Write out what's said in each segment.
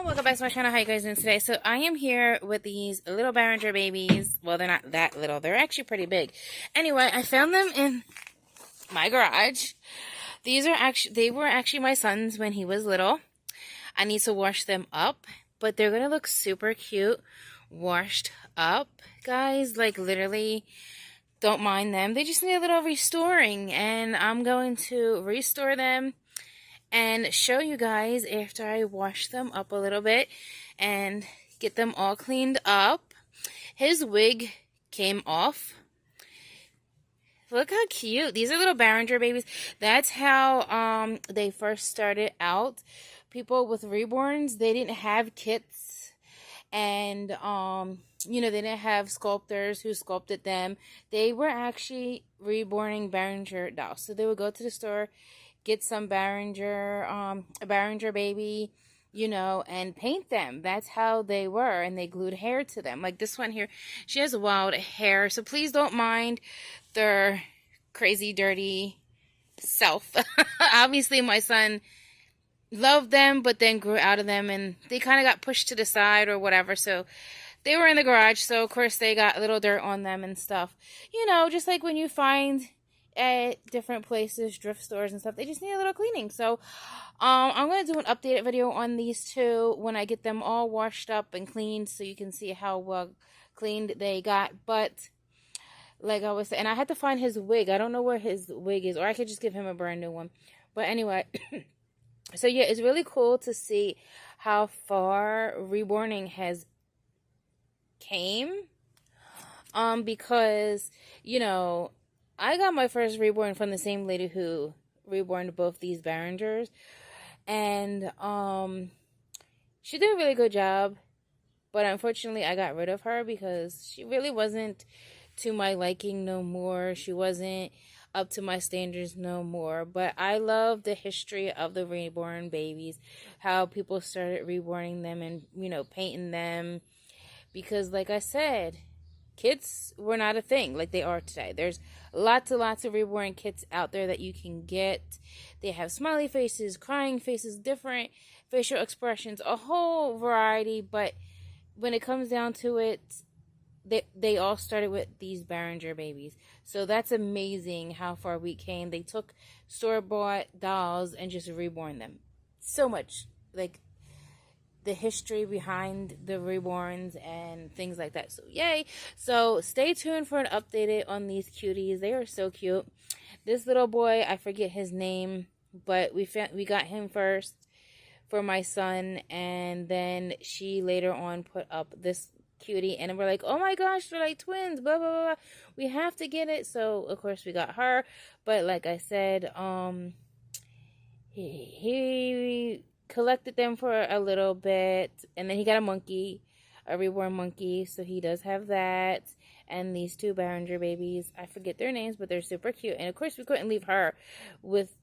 Welcome back to my channel. How you guys doing today? So I am here with these little Behringer babies. Well, they're not that little. They're actually pretty big. Anyway, I found them in my garage. They were actually my son's when he was little. I need to wash them up, but they're gonna look super cute washed up, guys. Like literally, don't mind them. They just need a little restoring, and I'm going to restore them and show you guys after I wash them up a little bit and get them all cleaned up. His wig came off. Look how cute. These are little Behringer babies. That's how they first started out. People with Reborns, they didn't have kits, and you know, they didn't have sculptors who sculpted them. They were actually reborning Behringer dolls. So they would go to the store, get some a Behringer baby, you know, and paint them. That's how they were, and they glued hair to them. Like this one here, she has wild hair, so please don't mind their crazy, dirty self. Obviously, my son loved them, but then grew out of them, and they kind of got pushed to the side or whatever, so they were in the garage, so of course they got a little dirt on them and stuff. You know, just like when you find at different places, thrift stores and stuff, they just need a little cleaning. So I'm going to do an updated video on these two when I get them all washed up and cleaned, so you can see how well cleaned they got. But like I was saying, and I had to find his wig. I don't know where his wig is, or I could just give him a brand new one. But anyway, so yeah, it's really cool to see how far reborning has came. Because, you know, I got my first reborn from the same lady who reborned both these Behringers, and she did a really good job, but unfortunately I got rid of her because she really wasn't to my liking no more. She wasn't up to my standards no more. But I love the history of the reborn babies, how people started reborning them and, you know, painting them, because like I said, kits were not a thing like they are today. There's lots and lots of reborn kits out there that you can get. They have smiley faces, crying faces, different facial expressions, a whole variety. But when it comes down to it, they all started with these Behringer babies. So that's amazing how far we came. They took store-bought dolls and just reborn them. So much. Like the history behind the Reborns and things like that. So yay. So stay tuned for an update on these cuties. They are so cute. This little boy, I forget his name, but we got him first for my son, and then she later on put up this cutie, and we're like, oh my gosh, they're like twins, blah blah blah, we have to get it. So of course we got her. But like I said, he collected them for a little bit, and then he got a monkey, a reborn monkey, so he does have that. And these two Behringer babies, I forget their names, but they're super cute. And of course we couldn't leave her with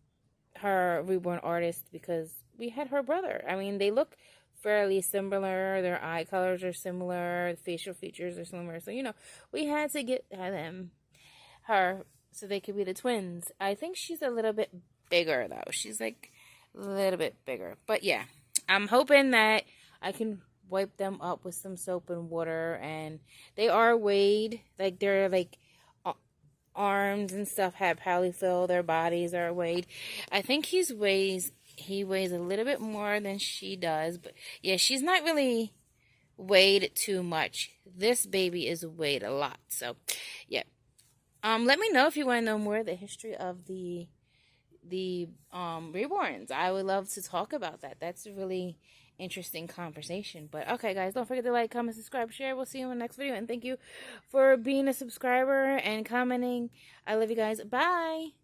her reborn artist because we had her brother. I mean, they look fairly similar, their eye colors are similar, the facial features are similar, so you know, we had to get her so they could be the twins. I think she's a little bit bigger though. She's like a little bit bigger. But yeah, I'm hoping that I can wipe them up with some soap and water. And they are weighed, like they're like arms and stuff have polyfill, their bodies are weighed. I think he weighs a little bit more than she does, but yeah, she's not really weighed too much. This baby is weighed a lot. So yeah, let me know if you want to know more of the history of the Reborns. I would love to talk about that. That's a really interesting conversation. But okay, guys, don't forget to like, comment, subscribe, share. We'll see you in the next video, and thank you for being a subscriber and commenting. I love you guys. Bye.